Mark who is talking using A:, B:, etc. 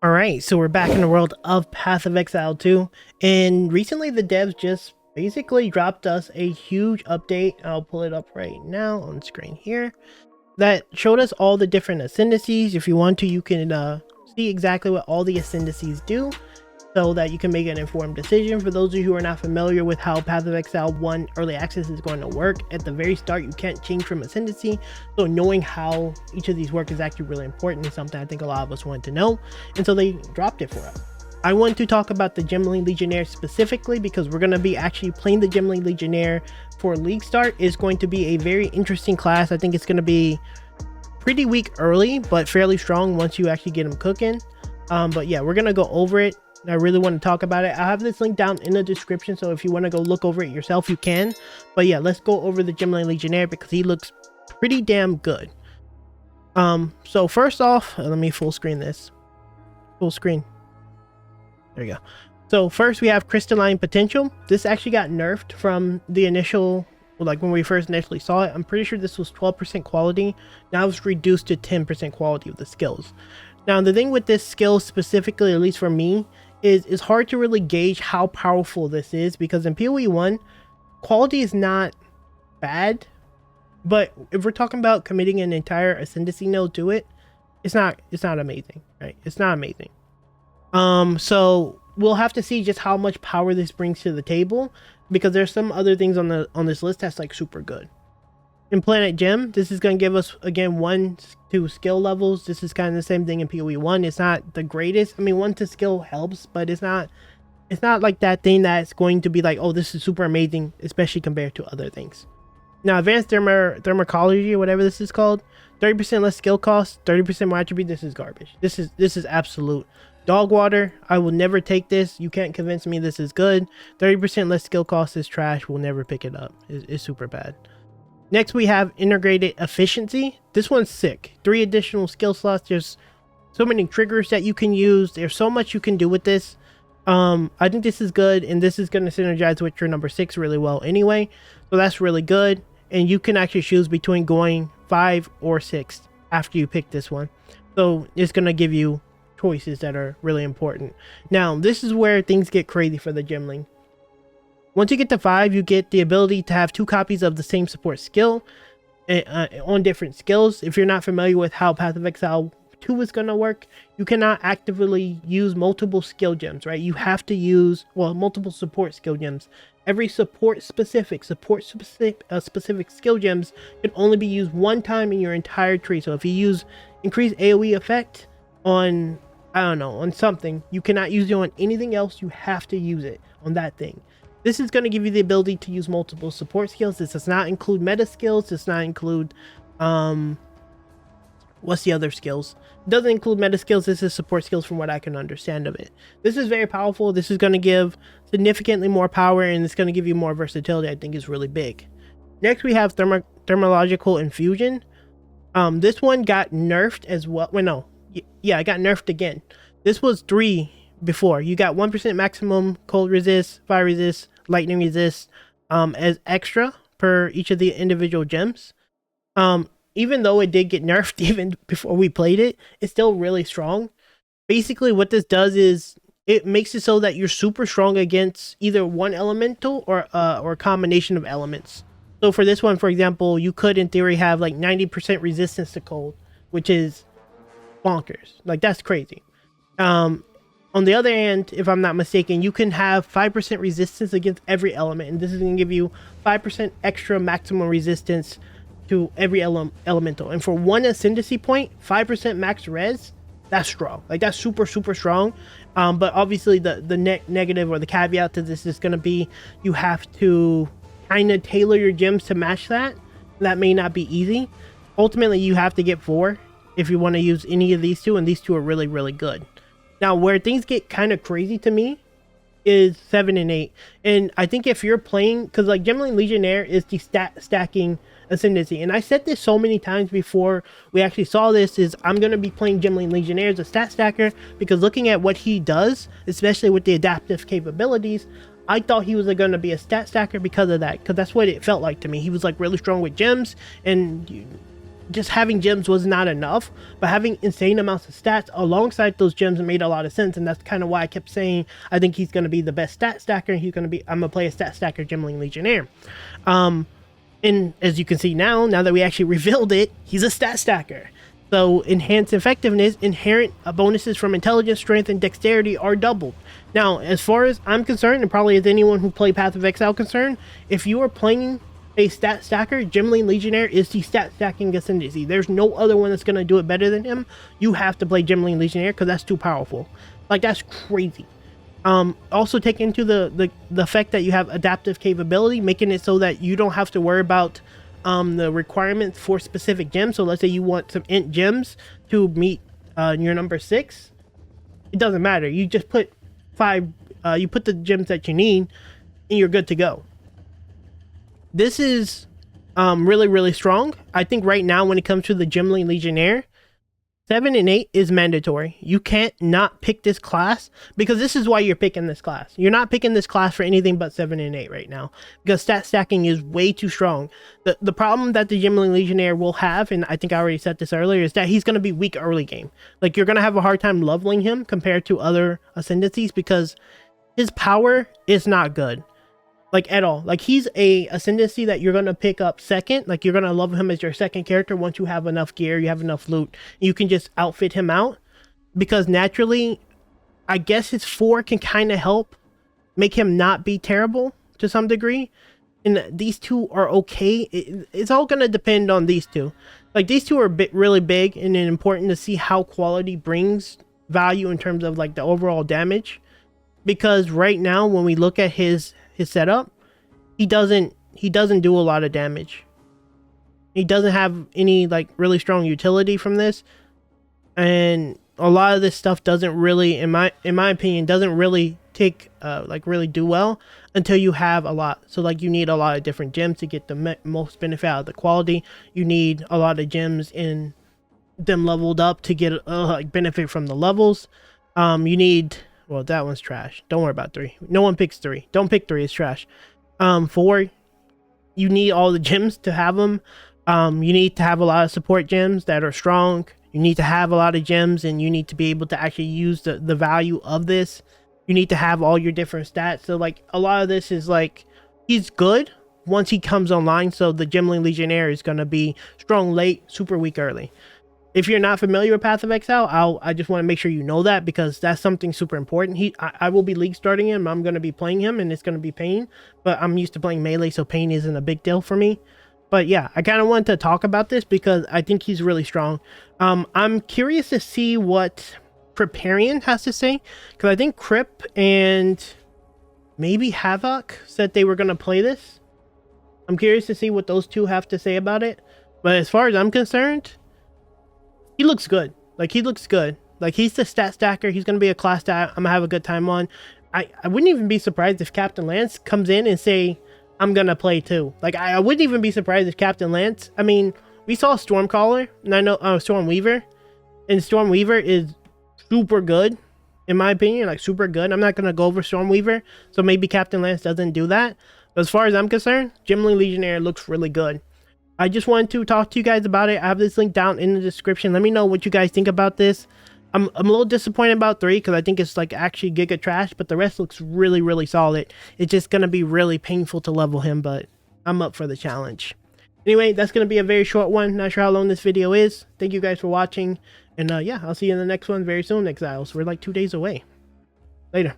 A: Alright, so we're back in the world of Path of Exile 2, and recently the devs just basically dropped us a huge update. I'll pull it up right now on screen here, that showed us all the different ascendancies. If you want to, you can see exactly what all the ascendancies do, so that you can make an informed decision. For those of you who are not familiar with how Path of Exile 1 Early Access is going to work, at the very start you can't change from ascendancy, so knowing how each of these work is actually really important and something I think a lot of us want to know, and so they dropped it for us. I want to talk about the Gemling Legionnaire specifically because we're going to be actually playing the Gemling Legionnaire for League Start. It's going to be a very interesting class. I think it's going to be pretty weak early, but fairly strong once you actually get them cooking. But yeah, we're going to go over it. I really want to talk about it. I have this link down in the description, so if you want to go look over it yourself, you can. But yeah, let's go over the Gemling Legionnaire because he looks pretty damn good. So first off, let me full screen this. Full screen. There you go. So first we have Crystalline Potential. This actually got nerfed from the initial, like when we first initially saw it. I'm pretty sure this was 12% quality. Now it's reduced to 10% quality of the skills. Now the thing with this skill specifically, at least for me, is it's hard to really gauge how powerful this is, because in PoE 1 quality is not bad, but if we're talking about committing an entire ascendancy node to it, it's not amazing, right? It's not amazing. So we'll have to see just how much power this brings to the table, because there's some other things on this list that's like super good. In Planet Gem, this is going to give us again 1-2 skill levels. This is kind of the same thing in PoE 1. It's not the greatest. I mean, 1-2 skill helps, but it's not like that thing that's going to be like, oh, this is super amazing, especially compared to other things. Now, Advanced Thermacology, or whatever this is called, 30% less skill cost, 30% more attribute. This is garbage. This is absolute dog water. I will never take this. You can't convince me this is good. 30% less skill cost is trash. We'll never pick it up. It's super bad. Next, we have Integrated Efficiency. This one's sick. 3 additional skill slots. There's so many triggers that you can use. There's so much you can do with this. I think this is good, and this is going to synergize with your number 6 really well anyway. So that's really good. And you can actually choose between going 5 or 6 after you pick this one. So it's going to give you choices that are really important. Now, this is where things get crazy for the Gemling. Once you get to 5, you get the ability to have 2 copies of the same support skill on different skills. If you're not familiar with how Path of Exile 2 is going to work, you cannot actively use multiple skill gems, right? You have to use, well, multiple support skill gems. Every support specific skill gems can only be used one time in your entire tree. So if you use increased AoE effect on, I don't know, on something, you cannot use it on anything else. You have to use it on that thing. This is going to give you the ability to use multiple support skills. This does not include meta skills. Does not include, what's the other skills? It doesn't include meta skills. This is support skills from what I can understand of it. This is very powerful. This is going to give significantly more power, and it's going to give you more versatility. I think is really big. Next, we have Thermological Infusion. This one got nerfed as well. Well, no. Yeah, it got nerfed again. This was 3 before. You got 1% maximum cold resist, fire resist, lightning resist as extra per each of the individual gems. Even though it did get nerfed even before we played it, it's still really strong. Basically what this does is it makes it so that you're super strong against either one elemental or a combination of elements. So for this one, for example, you could in theory have like 90% resistance to cold, which is bonkers. Like, that's crazy. On the other hand, if I'm not mistaken, you can have 5% resistance against every element, and this is going to give you 5% extra maximum resistance to every elemental. And for 1 ascendancy point, 5% max res, that's strong. Like, that's super strong. But obviously the negative or the caveat to this is going to be you have to kind of tailor your gems to match that. That may not be easy. Ultimately, you have to get 4 if you want to use any of these 2, and these 2 are really good. Now, where things get kind of crazy to me is 7 and 8. And I think if you're playing, because like Gemling Legionnaire is the stacking ascendancy. And I said this so many times before we actually saw this, is I'm going to be playing Gemling Legionnaire as a stat stacker, because looking at what he does, especially with the adaptive capabilities, I thought he was going to be a stat stacker because of that. Because that's what it felt like to me. He was like really strong with gems, and just having gems was not enough, but having insane amounts of stats alongside those gems made a lot of sense, and that's kind of why I kept saying I think he's going to be the best stat stacker. I'm going to play a stat stacker Gemling Legionnaire. And as you can see now that we actually revealed it, he's a stat stacker. So enhanced effectiveness, inherent bonuses from intelligence, strength, and dexterity are doubled. Now, as far as I'm concerned, and probably as anyone who played Path of Exile concerned, if you are playing a stat stacker, Gemling Legionnaire is the stat stacking ascendancy. There's no other one that's going to do it better than him. You have to play Gemling Legionnaire because that's too powerful. Like, that's crazy. Also take into the fact that you have adaptive capability, making it so that you don't have to worry about the requirements for specific gems. So let's say you want some int gems to meet your number 6. It doesn't matter. You just put 5, you put the gems that you need, and you're good to go. This is really, really strong. I think right now when it comes to the Gemling Legionnaire, 7 and 8 is mandatory. You can't not pick this class, because this is why you're picking this class. You're not picking this class for anything but 7 and 8 right now, because stat stacking is way too strong. The problem that the Gemling Legionnaire will have, and I think I already said this earlier, is that he's going to be weak early game. Like, you're going to have a hard time leveling him compared to other ascendancies, because his power is not good. Like, at all. Like, he's a ascendancy that you're going to pick up second. Like, you're going to love him as your second character once you have enough gear, you have enough loot. You can just outfit him out. Because naturally, I guess his 4 can kind of help make him not be terrible to some degree. And these 2 are okay. It's all going to depend on these 2. Like, these 2 are really big and important to see how quality brings value in terms of, like, the overall damage. Because right now, when we look at his setup, he doesn't do a lot of damage. He doesn't have any, like, really strong utility from this, and a lot of this stuff doesn't really, in my opinion, doesn't really take like really do well until you have a lot. So, like, you need a lot of different gems to get the most benefit out of the quality. You need a lot of gems in them leveled up to get like benefit from the levels. You need, well, that one's trash. Don't worry about 3. No one picks 3. Don't pick 3. It's trash. 4, you need all the gems to have them. You need to have a lot of support gems that are strong. You need to have a lot of gems, and you need to be able to actually use the value of this. You need to have all your different stats. So, like, a lot of this is, like, he's good once he comes online. So the Gemling Legionnaire is going to be strong late, super weak early. If you're not familiar with Path of Exile, I just want to make sure you know that, because that's something super important. I will be league starting him. I'm going to be playing him, and it's going to be Pain. But I'm used to playing melee, so Pain isn't a big deal for me. But yeah, I kind of wanted to talk about this because I think he's really strong. I'm curious to see what Preparian has to say, because I think Crip and maybe Havoc said they were going to play this. I'm curious to see what those 2 have to say about it. But as far as I'm concerned, he looks good. Like, he looks good. Like, he's the stat stacker. He's going to be a class that I'm going to have a good time on. I wouldn't even be surprised if Captain Lance comes in and say, I'm going to play too. Like, I wouldn't even be surprised if Captain Lance, I mean, we saw Stormcaller, and I know Stormweaver, and Stormweaver is super good, in my opinion, like, super good. I'm not going to go over Stormweaver, so maybe Captain Lance doesn't do that. But as far as I'm concerned, Gemling Legionnaire looks really good. I just wanted to talk to you guys about it. I have this link down in the description. Let me know what you guys think about this. I'm a little disappointed about 3 because I think it's, like, actually giga trash, but the rest looks really, really solid. It's just going to be really painful to level him, but I'm up for the challenge. Anyway, that's going to be a very short one. Not sure how long this video is. Thank you guys for watching, and yeah, I'll see you in the next one very soon, Exiles. We're like 2 days away. Later.